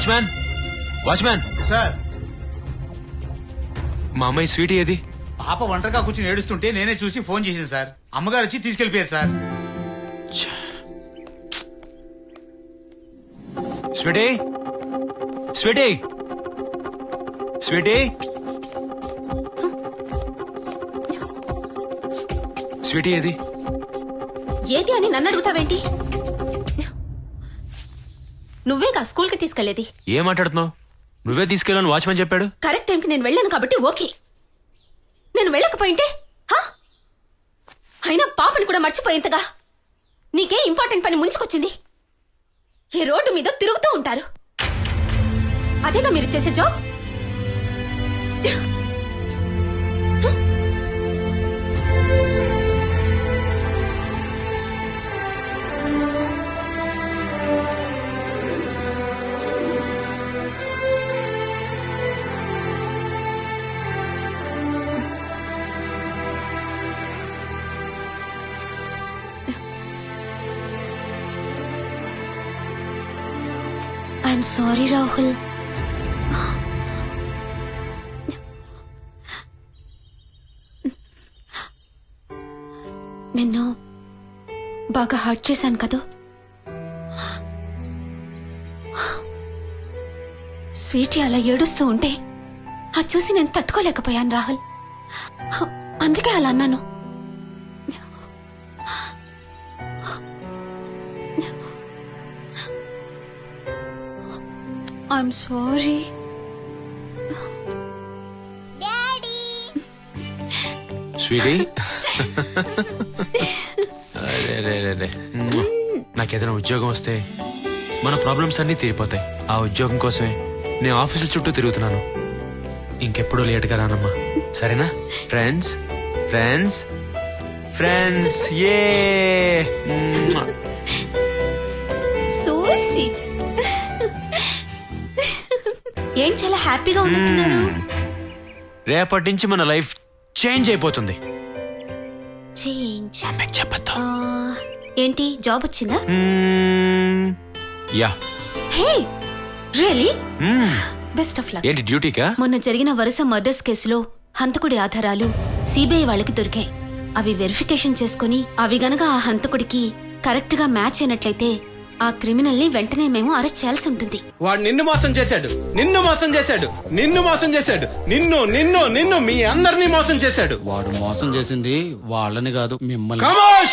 Watchman watchman sir, మా అమ్మాయి Sweety ఏది? పాప ఒంటరిగా కూర్చుని ఏడుస్తుంటే నేనే చూసి ఫోన్ చేశాను సార్. అమ్మగారు వచ్చి తీసుకెళ్లిపోయారు sir. Sweetie sweetie sweetie sweetie ఏది? ఏది అని నన్ను అడుగుతావేంటి? నువ్వేగా స్కూల్కి తీసుకెళ్లేది. ఏం మాట్లాడుతున్నావు? నువ్వే తీసుకెళ్ళాను వాచ్మెన్ చెప్పాడు. కరెక్ట్ టైంకి నేను వెళ్ళాను కాబట్టి ఓకే. నేను వెళ్ళకపోయింటే అయినా పాపని కూడా మర్చిపోయేంతగా నీకే ఇంపార్టెంట్ పని ముంచుకొచ్చింది. ఏ రోడ్డు మీద తిరుగుతూ ఉంటారు, అదేగా మీరు చేసే జాబ్. I'm sorry Rahul. నిన్ను బాగా హర్ట్ చేశాను కదా. స్వీటీ అలా ఏడుస్తూ ఉంటే అది చూసి నేను తట్టుకోలేకపోయాను రాహుల్. అందుకే అలా అన్నాను. I'm sorry. స్వీటీ నాకేదైనా ఉద్యోగం వస్తే మన ప్రాబ్లమ్స్ అన్నీ తీరిపోతాయి. ఆ ఉద్యోగం కోసమే నేను ఆఫీసుల చుట్టూ తిరుగుతున్నాను. ఇంకెప్పుడు లేట్గా రానమ్మా, సరేనా? ఫ్రెండ్స్ ఫ్రెండ్స్ ఫ్రెండ్స్ ఏ సో స్వీట్. ఏం చాలా హ్యాపీగా ఉంటున్నారు. రేపటి నుంచి మన లైఫ్ చేంజ్ అయిపోతుంది. చేంజ్ చెప్పద్దు. ఏంటి జాబ్ వచ్చిందా? Yeah. Hey really? Best of luck. ఏంటి డ్యూటీకా? మొన్న జరిగిన వరుస మర్డర్స్ కేసులో హంతకుడి ఆధారాలు సిబిఐ వాళ్ళకి దొరికాయి. అవి వెరిఫికేషన్ చేసుకుని అవి గనక ఆ హంతకుడికి కరెక్ట్ గా మ్యాచ్ అయినట్లయితే ఆ క్రిమినల్ ని వెంటనే మేము అరెస్ట్ చేయాల్సి ఉంటుంది. వాడు నిన్ను మోసం చేశాడు, నిన్ను మోసం చేశాడు, నిన్ను మోసం చేశాడు, నిన్ను నిన్ను నిన్ను మీ అందరినీ మోసం చేశాడు. వాడు మోసం చేసింది వాళ్ళని కాదు, మిమ్మల్ని. ఖమోష్!